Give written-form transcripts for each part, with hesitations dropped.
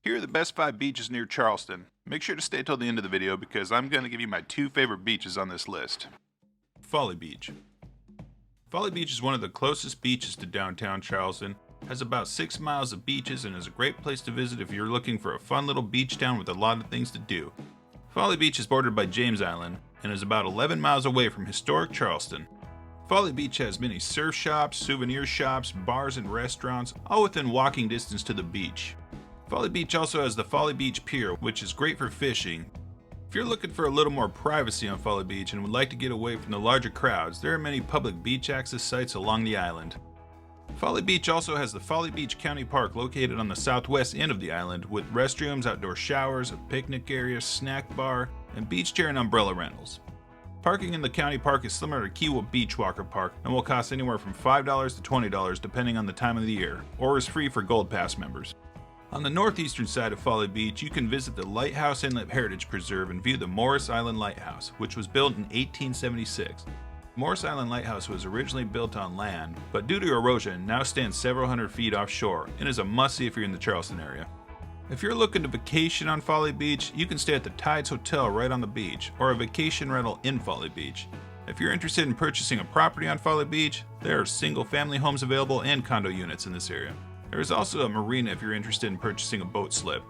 Here are the best 5 beaches near Charleston. Make sure to stay till the end of the video because I'm going to give you my 2 favorite beaches on this list. Folly Beach. Folly Beach is one of the closest beaches to downtown Charleston, has about 6 miles of beaches, and is a great place to visit if you're looking for a fun little beach town with a lot of things to do. Folly Beach is bordered by James Island and is about 11 miles away from historic Charleston. Folly Beach has many surf shops, souvenir shops, bars, and restaurants, all within walking distance to the beach. Folly Beach also has the Folly Beach Pier, which is great for fishing. If you're looking for a little more privacy on Folly Beach and would like to get away from the larger crowds, there are many public beach access sites along the island. Folly Beach also has the Folly Beach County Park located on the southwest end of the island with restrooms, outdoor showers, a picnic area, snack bar, and beach chair and umbrella rentals. Parking in the county park is similar to Kiawah Beachwalker Park and will cost anywhere from $5 to $20 depending on the time of the year, or is free for Gold Pass members. On the northeastern side of Folly Beach, you can visit the Lighthouse Inlet Heritage Preserve and view the Morris Island Lighthouse, which was built in 1876. Morris Island Lighthouse was originally built on land, but due to erosion now stands several hundred feet offshore and is a must-see if you're in the Charleston area. If you're looking to vacation on Folly Beach, you can stay at the Tides Hotel right on the beach, or a vacation rental in Folly Beach. If you're interested in purchasing a property on Folly Beach, there are single-family homes available and condo units in this area. There is also a marina if you're interested in purchasing a boat slip.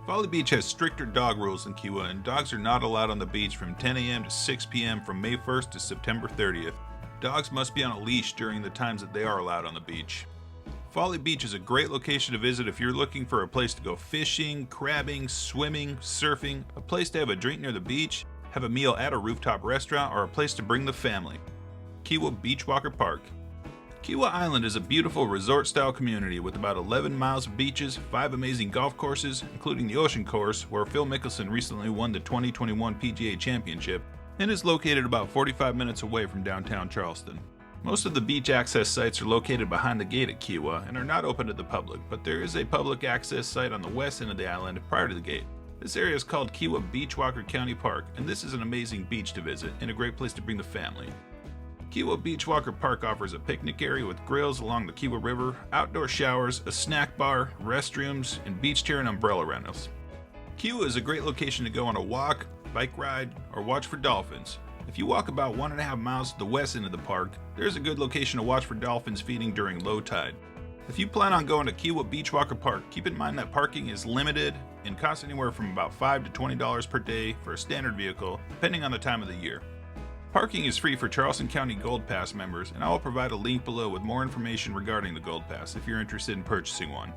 Folly Beach has stricter dog rules than Kiawah, and dogs are not allowed on the beach from 10 a.m. to 6 p.m. from May 1st to September 30th. Dogs must be on a leash during the times that they are allowed on the beach. Folly Beach is a great location to visit if you're looking for a place to go fishing, crabbing, swimming, surfing, a place to have a drink near the beach, have a meal at a rooftop restaurant, or a place to bring the family. Kiawah Beachwalker Park. Kiawah Island is a beautiful resort-style community with about 11 miles of beaches, 5 amazing golf courses, including the Ocean Course, where Phil Mickelson recently won the 2021 PGA Championship, and is located about 45 minutes away from downtown Charleston. Most of the beach access sites are located behind the gate at Kiawah and are not open to the public, but there is a public access site on the west end of the island prior to the gate. This area is called Kiawah Beachwalker County Park, and this is an amazing beach to visit and a great place to bring the family. Kiawah Beachwalker Park offers a picnic area with grills along the Kiawah River, outdoor showers, a snack bar, restrooms, and beach chair and umbrella rentals. Kiawah is a great location to go on a walk, bike ride, or watch for dolphins. If you walk about 1.5 miles to the west end of the park, there's a good location to watch for dolphins feeding during low tide. If you plan on going to Kiawah Beachwalker Park, keep in mind that parking is limited and costs anywhere from about $5 to $20 per day for a standard vehicle, depending on the time of the year. Parking is free for Charleston County Gold Pass members, and I will provide a link below with more information regarding the Gold Pass if you're interested in purchasing one.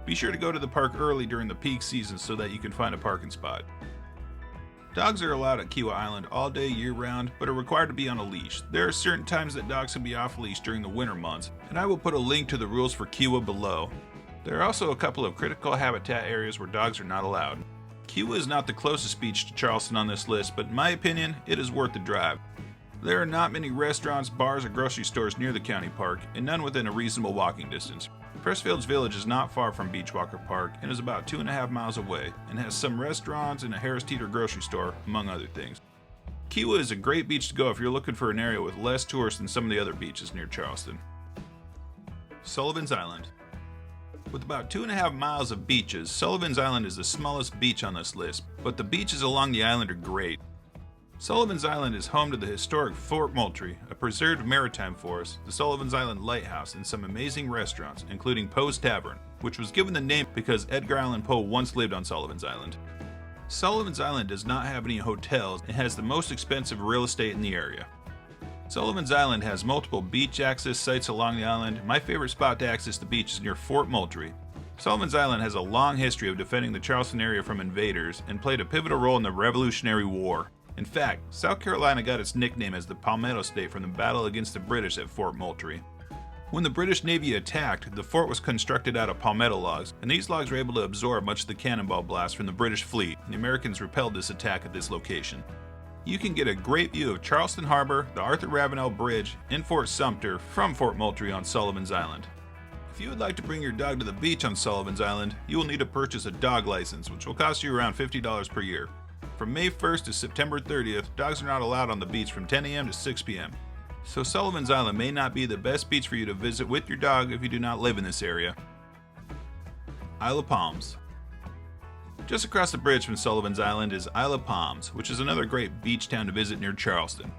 Be sure to go to the park early during the peak season so that you can find a parking spot. Dogs are allowed at Kiawah Island all day year-round, but are required to be on a leash. There are certain times that dogs can be off-leash during the winter months, and I will put a link to the rules for Kiawah below. There are also a couple of critical habitat areas where dogs are not allowed. Kiawah is not the closest beach to Charleston on this list, but in my opinion, it is worth the drive. There are not many restaurants, bars, or grocery stores near the county park, and none within a reasonable walking distance. Pressfields Village is not far from Beachwalker Park and is about 2.5 miles away, and has some restaurants and a Harris Teeter grocery store, among other things. Kiawah is a great beach to go if you're looking for an area with less tourists than some of the other beaches near Charleston. Sullivan's Island. With about 2.5 miles of beaches, Sullivan's Island is the smallest beach on this list, but the beaches along the island are great. Sullivan's Island is home to the historic Fort Moultrie, a preserved maritime forest, the Sullivan's Island Lighthouse, and some amazing restaurants, including Poe's Tavern, which was given the name because Edgar Allan Poe once lived on Sullivan's Island. Sullivan's Island does not have any hotels and has the most expensive real estate in the area. Sullivan's Island has multiple beach access sites along the island. My favorite spot to access the beach is near Fort Moultrie. Sullivan's Island has a long history of defending the Charleston area from invaders and played a pivotal role in the Revolutionary War. In fact, South Carolina got its nickname as the Palmetto State from the battle against the British at Fort Moultrie. When the British Navy attacked, the fort was constructed out of palmetto logs, and these logs were able to absorb much of the cannonball blast from the British fleet, and the Americans repelled this attack at this location. You can get a great view of Charleston Harbor, the Arthur Ravenel Bridge, and Fort Sumter from Fort Moultrie on Sullivan's Island. If you would like to bring your dog to the beach on Sullivan's Island, you will need to purchase a dog license, which will cost you around $50 per year. From May 1st to September 30th, dogs are not allowed on the beach from 10 a.m. to 6 p.m. So Sullivan's Island may not be the best beach for you to visit with your dog if you do not live in this area. Isle of Palms. Just across the bridge from Sullivan's Island is Isle of Palms, which is another great beach town to visit near Charleston.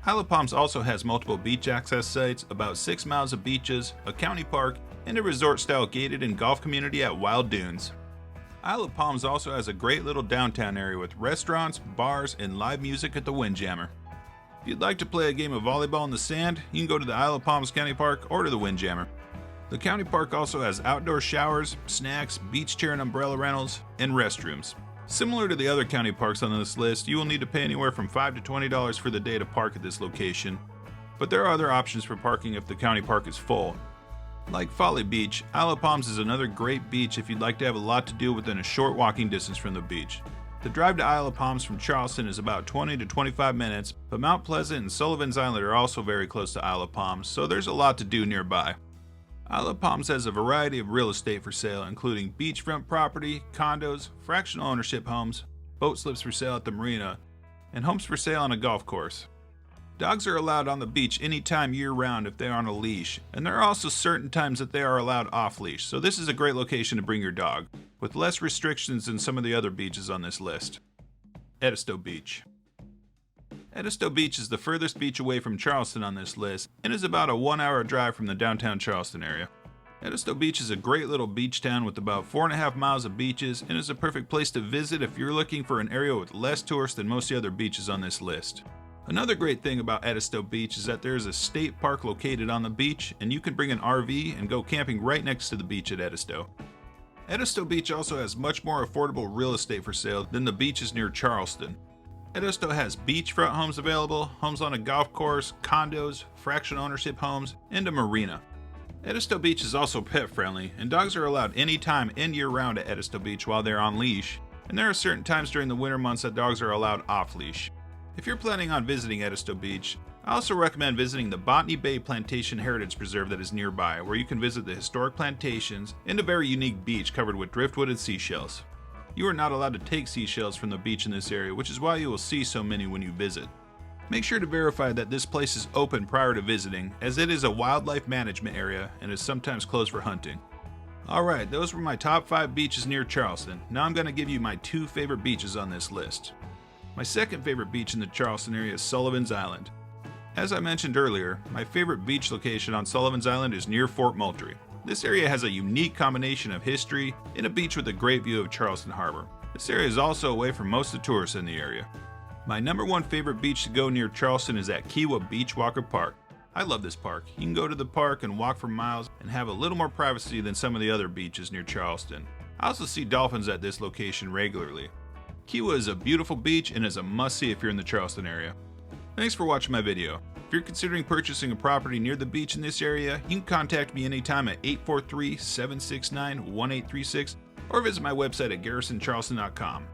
Isle of Palms also has multiple beach access sites, about 6 miles of beaches, a county park, and a resort-style gated and golf community at Wild Dunes. Isle of Palms also has a great little downtown area with restaurants, bars, and live music at the Windjammer. If you'd like to play a game of volleyball in the sand, you can go to the Isle of Palms County Park or to the Windjammer. The county park also has outdoor showers, snacks, beach chair and umbrella rentals, and restrooms. Similar to the other county parks on this list, you will need to pay anywhere from $5 to $20 for the day to park at this location, but there are other options for parking if the county park is full. Like Folly Beach, Isle of Palms is another great beach if you'd like to have a lot to do within a short walking distance from the beach. The drive to Isle of Palms from Charleston is about 20 to 25 minutes, but Mount Pleasant and Sullivan's Island are also very close to Isle of Palms, so there's a lot to do nearby. Isle of Palms has a variety of real estate for sale, including beachfront property, condos, fractional ownership homes, boat slips for sale at the marina, and homes for sale on a golf course. Dogs are allowed on the beach anytime year-round if they are on a leash, and there are also certain times that they are allowed off-leash, so this is a great location to bring your dog, with less restrictions than some of the other beaches on this list. Edisto Beach. Edisto Beach is the furthest beach away from Charleston on this list and is about a 1-hour drive from the downtown Charleston area. Edisto Beach is a great little beach town with about 4.5 miles of beaches and is a perfect place to visit if you're looking for an area with less tourists than most of the other beaches on this list. Another great thing about Edisto Beach is that there is a state park located on the beach and you can bring an RV and go camping right next to the beach at Edisto. Edisto Beach also has much more affordable real estate for sale than the beaches near Charleston. Edisto has beachfront homes available, homes on a golf course, condos, fractional ownership homes, and a marina. Edisto Beach is also pet friendly, and dogs are allowed anytime and year-round at Edisto Beach while they're on leash, and there are certain times during the winter months that dogs are allowed off-leash. If you're planning on visiting Edisto Beach, I also recommend visiting the Botany Bay Plantation Heritage Preserve that is nearby, where you can visit the historic plantations and a very unique beach covered with driftwood and seashells. You are not allowed to take seashells from the beach in this area, which is why you will see so many when you visit. Make sure to verify that this place is open prior to visiting, as it is a wildlife management area and is sometimes closed for hunting. Alright, those were my top 5 beaches near Charleston. Now I'm going to give you my 2 favorite beaches on this list. My second favorite beach in the Charleston area is Sullivan's Island. As I mentioned earlier, my favorite beach location on Sullivan's Island is near Fort Moultrie. This area has a unique combination of history and a beach with a great view of Charleston Harbor. This area is also away from most of the tourists in the area. My number 1 favorite beach to go near Charleston is at Kiawah Beachwalker Park. I love this park. You can go to the park and walk for miles and have a little more privacy than some of the other beaches near Charleston. I also see dolphins at this location regularly. Kiawah is a beautiful beach and is a must-see if you're in the Charleston area. Thanks for watching my video. If you're considering purchasing a property near the beach in this area, you can contact me anytime at 843-769-1836 or visit my website at garrisoncharleston.com.